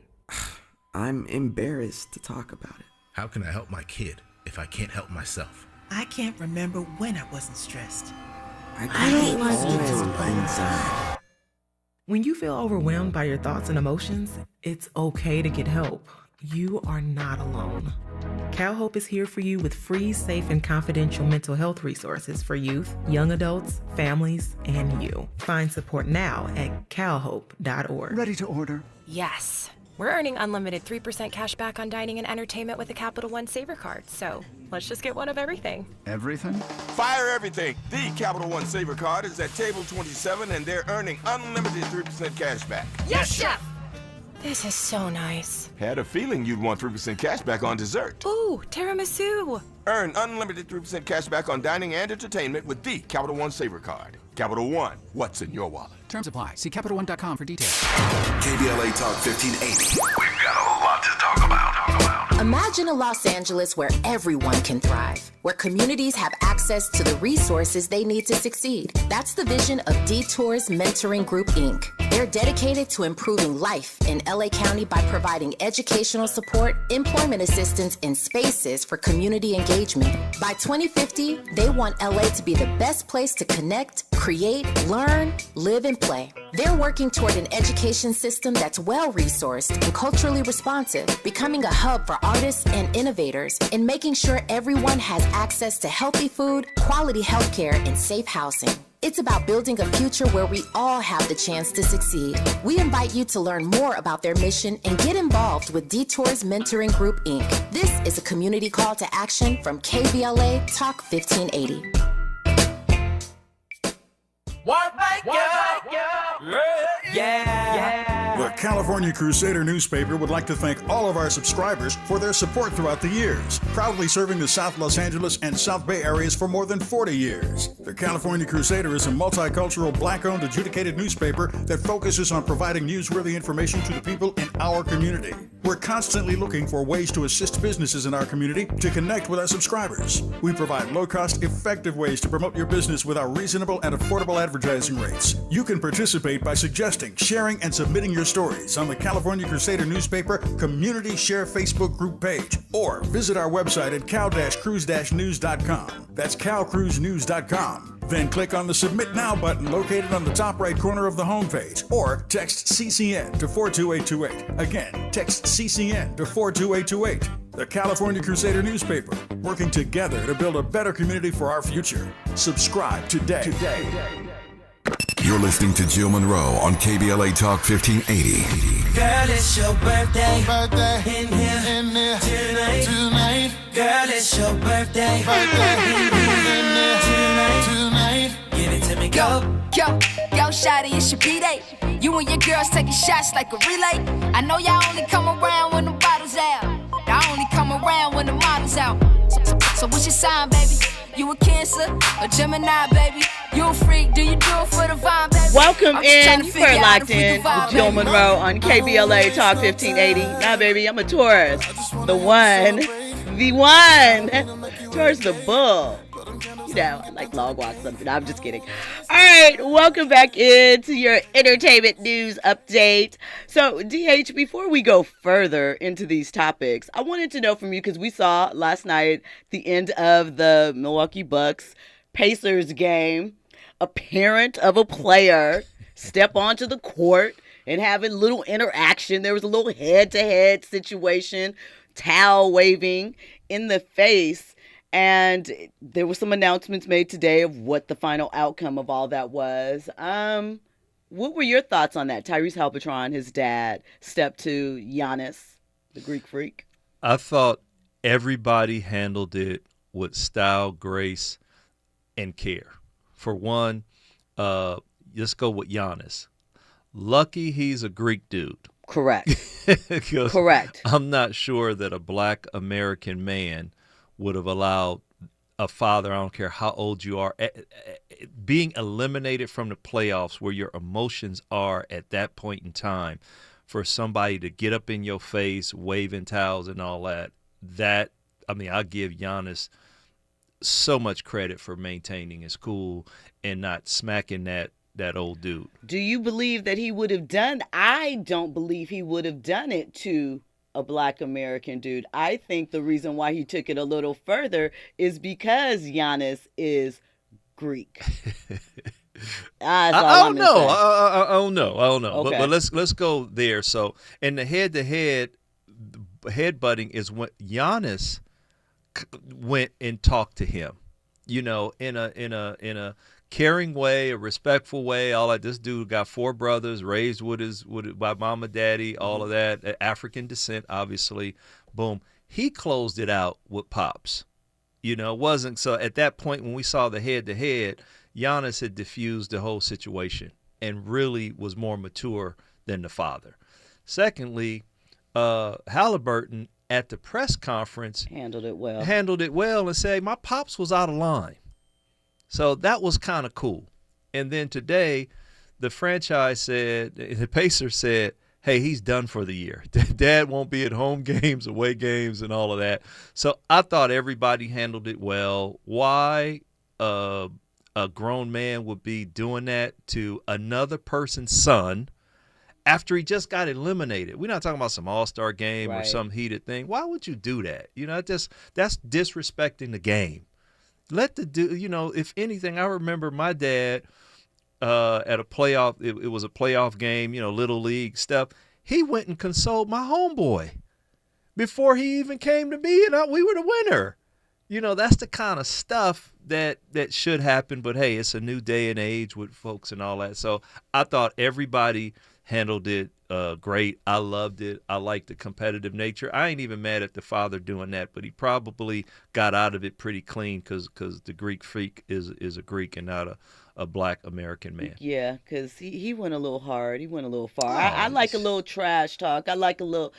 S9: I'm embarrassed to talk about it.
S10: How can I help my kid if I can't help myself?
S24: I can't remember when I wasn't stressed.
S9: I don't like to talk inside.
S25: When you feel overwhelmed by your thoughts and emotions, it's okay to get help. You are not alone. CalHope is here for you with free, safe, and confidential mental health resources for youth, young adults, families, and you. Find support now at calhope.org.
S26: Ready to order?
S27: Yes. We're earning unlimited 3% cash back on dining and entertainment with a Capital One Saver card, so let's just get one of everything.
S26: Everything?
S28: Fire everything! The Capital One Saver card is at table 27 and they're earning unlimited 3% cash back.
S27: Yes, Chef! This is so nice.
S28: Had a feeling you'd want 3% cash back on dessert.
S27: Ooh, tiramisu!
S28: Earn unlimited 3% cash back on dining and entertainment with the Capital One Saver card. Capital One, what's in your wallet?
S29: Terms apply. See CapitalOne.com for details.
S2: KBLA Talk 1580. We've got a lot to talk about.
S1: Imagine a Los Angeles where everyone can thrive, where communities have access to the resources they need to succeed. That's the vision of Detours Mentoring Group, Inc. They're dedicated to improving life in LA County by providing educational support, employment assistance, and spaces for community engagement. By 2050, they want LA to be the best place to connect, create, learn, live, and play. They're working toward an education system that's well-resourced and culturally responsive, becoming a hub for artists and innovators, and making sure everyone has access to healthy food, quality healthcare, and safe housing. It's about building a future where we all have the chance to succeed. We invite you to learn more about their mission and get involved with Detours Mentoring Group, Inc. This is a community call to action from KBLA Talk 1580.
S30: The California Crusader newspaper would like to thank all of our subscribers for their support throughout the years, proudly serving the South Los Angeles and South Bay areas for more than 40 years. The California Crusader is a multicultural, black-owned, adjudicated newspaper that focuses on providing newsworthy information to the people in our community. We're constantly looking for ways to assist businesses in our community to connect with our subscribers. We provide low-cost, effective ways to promote your business with our reasonable and affordable advertising rates. You can participate by suggesting, sharing, and submitting your stories on the California Crusader newspaper Community Share Facebook group page, or visit our website at cal-cruise-news.com. That's calcruisenews.com. Then click on the Submit Now button located on the top right corner of the homepage, or text CCN to 42828. Again, text CCN to 42828. The California Crusader newspaper, working together to build a better community for our future. Subscribe today.
S2: You're listening to Jill Munroe on KBLA Talk 1580.
S3: Girl, it's your birthday. In here tonight. Girl, it's your birthday. In here tonight. Give it to me, go.
S31: Yo, shawty, it's your B-Day. You and your girls taking shots like a relay. I know y'all only come around when the bottles out. Y'all only come around when the model's out. So what's your sign, baby? You a Cancer, a Gemini, baby? You a freak, do you do it for the vibe, baby?
S6: Welcome
S31: I'm just trying
S6: in.
S31: to
S6: You
S31: figure
S6: are
S31: out
S6: locked
S31: if we
S6: in
S31: can vibe,
S6: with Jill
S31: baby.
S6: Munroe on KBLA Talk 1580. Nah, baby, I'm a Taurus. The one. Taurus the bull. You know, I like long walks. Something. I'm just kidding. All right, welcome back into your entertainment news update. So, DH, before we go further into these topics, I wanted to know from you, because we saw last night the end of the Milwaukee Bucks Pacers game, a parent of a player step onto the court and have a little interaction. There was a little head-to-head situation, towel waving in the face, and there were some announcements made today of what the final outcome of all that was. What were your thoughts on that? Tyrese Halpatron, his dad, stepped to Giannis, the Greek freak.
S14: I thought everybody handled it with style, grace, and care. For one, let's go with Giannis. Lucky he's a Greek dude.
S6: Correct. Correct.
S14: I'm not sure that a black American man would have allowed a father, I don't care how old you are, being eliminated from the playoffs where your emotions are at that point in time, for somebody to get up in your face, waving towels and all that. I give Giannis so much credit for maintaining his cool and not smacking that old dude.
S6: Do you believe that he would have done? I don't believe he would have done it to a black American dude. I think the reason why he took it a little further is because Giannis is Greek.
S14: I don't know. I don't know.
S6: Okay.
S14: But let's go there. So, in the head-to-head, headbutting is when Giannis went and talked to him, in a caring way, a respectful way. All that. This dude got 4 brothers, raised by mama, daddy, all of that, African descent, obviously. Boom. He closed it out with pops. It wasn't so. At that point, when we saw the head-to-head, Giannis had diffused the whole situation and really was more mature than the father. Secondly, Halliburton at the press conference
S6: handled it well
S14: and said, my pops was out of line. So that was kind of cool. And then today, the franchise said, the Pacers said, hey, he's done for the year. Dad won't be at home games, away games, and all of that. So I thought everybody handled it well. Why a grown man would be doing that to another person's son after he just got eliminated? We're not talking about some all-star game or some heated thing. Why would you do that? That's disrespecting the game. Let the dude, if anything, I remember my dad at a playoff, it was a playoff game, little league stuff. He went and consoled my homeboy before he even came to me, and we were the winner. That's the kind of stuff that should happen. But, hey, it's a new day and age with folks and all that. So I thought everybody handled it great. I loved it. I liked the competitive nature. I ain't even mad at the father doing that, but he probably got out of it pretty clean because the Greek freak is a Greek and not a black American man.
S6: Yeah, because he went a little hard. He went a little far. I like a little trash talk. I like a little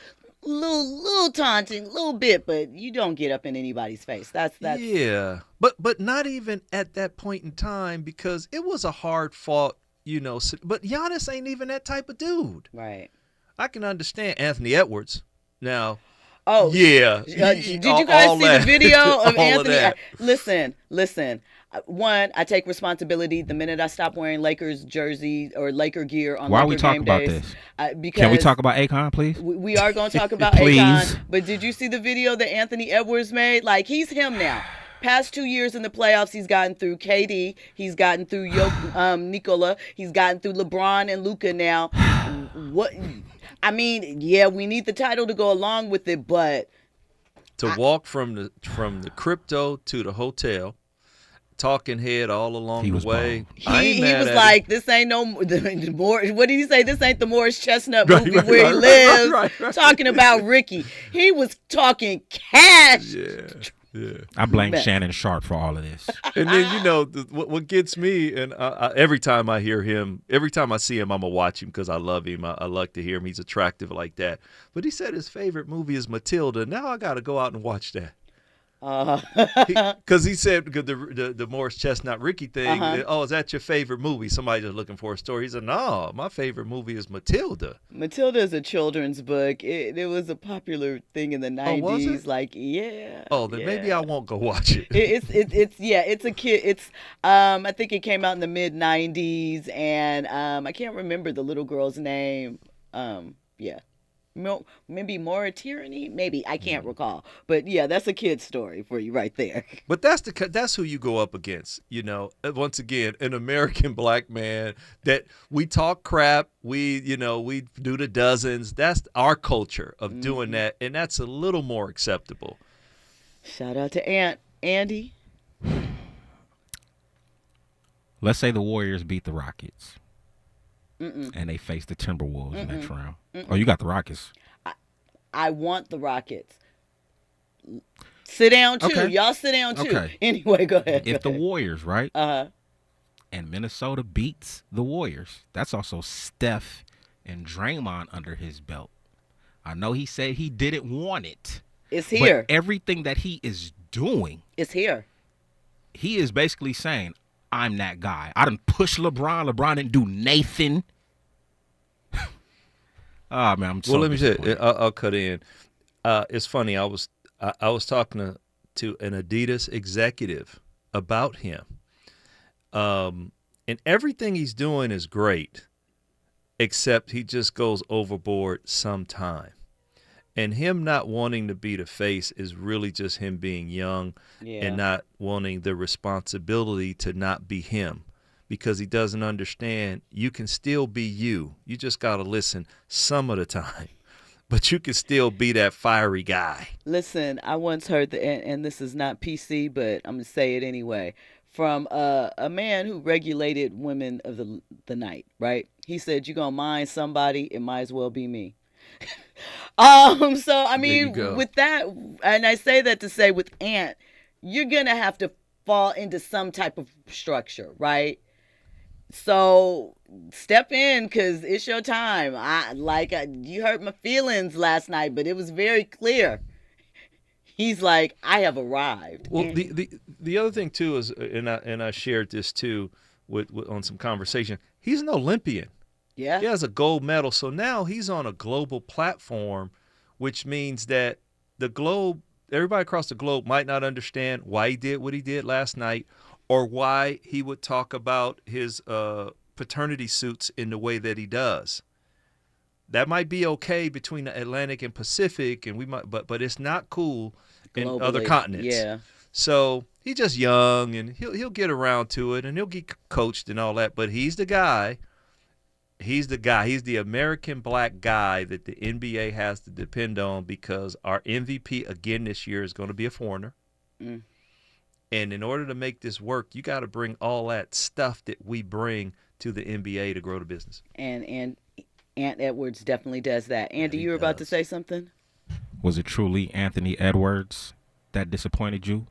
S6: taunting, a little bit, but you don't get up in anybody's face. That's
S14: yeah. But not even at that point in time, because it was a hard fought. But Giannis ain't even that type of dude.
S6: Right.
S14: I can understand Anthony Edwards. Now,
S6: oh
S14: yeah.
S6: Did you guys see the video of Anthony? Listen. One, I take responsibility the minute I stop wearing Lakers jersey or Laker gear on
S13: Why
S6: Laker
S13: are we talking about
S6: days,
S13: this?
S6: Because
S13: can we talk about Akon, please?
S6: We are going to talk about
S13: Please.
S6: Akon. But did you see the video that Anthony Edwards made? Like, he's him now. Past 2 years in the playoffs, he's gotten through KD, he's gotten through Nikola, he's gotten through LeBron and Luka now. Yeah, we need the title to go along with it, but
S14: to walk from the crypto to the hotel, talking head all along the way.
S6: He was like, this ain't what did he say? This ain't the Morris Chestnut movie where he lives. Talking about Ricky. He was talking cash.
S14: Yeah.
S13: I blame Shannon Sharp for all of this.
S14: And then, what gets me, and every time I hear him, every time I see him, I'm going to watch him because I love him. I like to hear him. He's attractive like that. But he said his favorite movie is Matilda. Now I got to go out and watch that. Because he said the Morris Chestnut Ricky thing. Oh, is that your favorite movie? Somebody just looking for a story. He said, no, my favorite movie is Matilda.
S6: Matilda is a children's book. It was a popular thing in the 90s.
S14: Oh, was it?
S6: Like, yeah.
S14: Oh, then maybe I won't go watch it.
S6: It's a kid. It's I think it came out in the mid 90s, and I can't remember the little girl's name. Maybe More Tyranny? Maybe. I can't recall. But yeah, that's a kid's story for you right there.
S14: But that's who you go up against, once again, an American black man that we talk crap, we do the dozens. That's our culture of doing that, and that's a little more acceptable.
S6: Shout out to Andy.
S13: Let's say the Warriors beat the Rockets. And they face the Timberwolves next round. Oh, you got the Rockets.
S6: I want the Rockets. Sit down, too.
S13: Okay.
S6: Y'all sit down, too.
S13: Okay.
S6: Anyway, go ahead.
S13: If the Warriors, right?
S6: And
S13: Minnesota beats the Warriors, that's also Steph and Draymond under his belt. I know he said he didn't want it.
S6: It's here.
S13: But everything that he is doing.
S6: It's here.
S13: He is basically saying, I'm that guy. I done pushed LeBron. LeBron didn't do Nathan. Man, I'm so
S14: let me say, I'll cut in. It's funny. I was talking to an Adidas executive about him, and everything he's doing is great, except he just goes overboard sometime. And him not wanting to be the face is really just him being young and not wanting the responsibility to not be him, because he doesn't understand you can still be you. You just got to listen some of the time, but you can still be that fiery guy.
S6: Listen, I once heard, and this is not PC, but I'm going to say it anyway, from a man who regulated women of the night, right? He said, you're going to mind somebody, it might as well be me. So I mean, with that, and I say that to say with Ant, you're gonna have to fall into some type of structure, right? So step in, because it's your time. You hurt my feelings last night, but it was very clear. He's like, I have arrived.
S14: Well, the other thing too is, and I shared this too with on some conversation. He's an Olympian.
S6: Yeah.
S14: He has a gold medal. So now he's on a global platform, which means that everybody across the globe might not understand why he did what he did last night, or why he would talk about his paternity suits in the way that he does. That might be okay between the Atlantic and Pacific, and but it's not cool in other continents.
S6: Yeah.
S14: So he's just young, and he'll get around to it, and he'll get coached and all that. But he's the guy. He's the guy. He's the American black guy that the NBA has to depend on, because our MVP again this year is going to be a foreigner. And in order to make this work, you got to bring all that stuff that we bring to the NBA to grow the business.
S6: And Ant Edwards definitely does that. Andy, you were about to say something?
S13: Was it truly Anthony Edwards that disappointed you,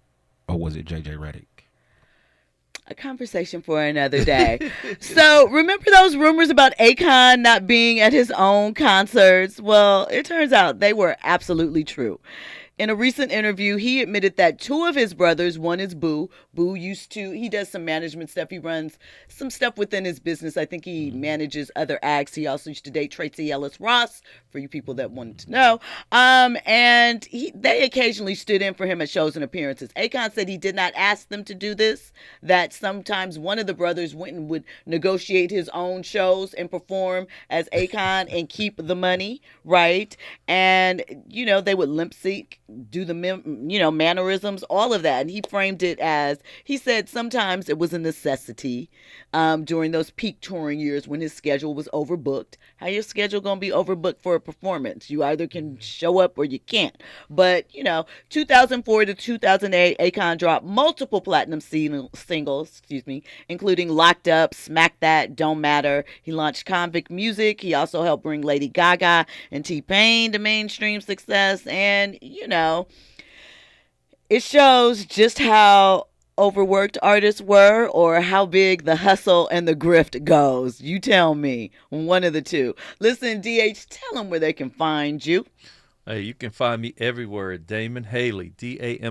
S13: or was it JJ Redick?
S6: A conversation for another day. So remember those rumors about Akon not being at his own concerts? Well, it turns out they were absolutely true. In a recent interview, he admitted that two of his brothers, one is Boo. Boo he does some management stuff. He runs some stuff within his business. I think he manages other acts. He also used to date Tracy Ellis Ross, for you people that wanted to know. And they occasionally stood in for him at shows and appearances. Akon said he did not ask them to do this, that sometimes one of the brothers went and would negotiate his own shows and perform as Akon and keep the money, right? And, they would limp sync, do the mannerisms, all of that. And he framed it as, he said sometimes it was a necessity during those peak touring years when his schedule was overbooked. How your schedule gonna be overbooked for a performance? You either can show up or you can't. But 2004 to 2008, Akon dropped multiple platinum singles, including Locked Up, Smack That, Don't Matter. He launched Convict Music. He also helped bring Lady Gaga and T-Pain to mainstream success. And it shows just how overworked artists were, or how big the hustle and the grift goes. You tell me, one of the two. Listen, DH, tell them where they can find you.
S14: Hey, you can find me everywhere at Damon Haley, DamonHaley.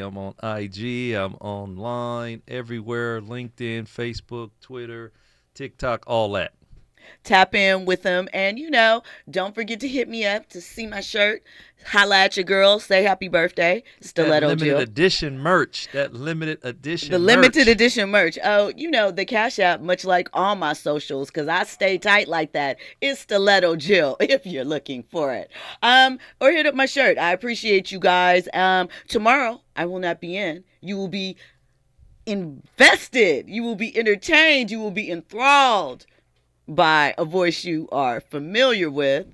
S14: I'm on IG. I'm online, everywhere, LinkedIn, Facebook, Twitter, TikTok, all that.
S6: Tap in with them. And, don't forget to hit me up to see my shirt. Holla at your girl. Say happy birthday. Stiletto
S14: That limited
S6: Jill.
S14: edition merch. That limited edition
S6: The
S14: merch.
S6: limited edition merch. Oh, the Cash App, much like all my socials, because I stay tight like that, is Stiletto Jill, if you're looking for it. Or hit up my shirt. I appreciate you guys. Tomorrow, I will not be in. You will be invested. You will be entertained. You will be enthralled by a voice you are familiar with.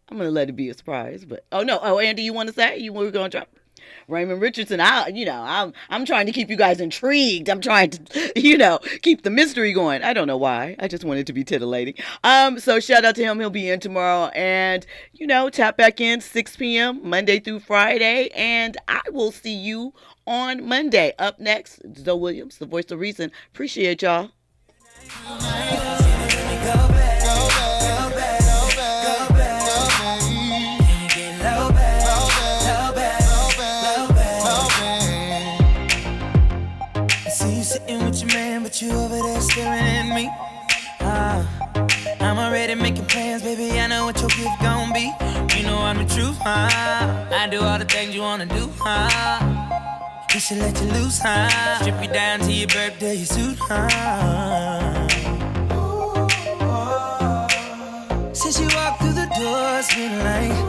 S6: I'm going to let it be a surprise, but Andy, you want to say? You were going to drop Raymond Richardson. I'm trying to keep you guys intrigued. I'm trying to, keep the mystery going. I don't know why. I just wanted to be titillating. So shout out to him. He'll be in tomorrow, and tap back in 6 p.m. Monday through Friday, and I will see you on Monday. Up next, Zoe Williams, the voice of reason. Appreciate y'all.
S3: Sitting with your man, but you over there staring at me. I'm already making plans, baby. I know what your gift gon' be. You know I'm the truth, I do all the things you wanna do, We should let you loose, Strip you down to your birthday suit, Since you walked through the door, it's been like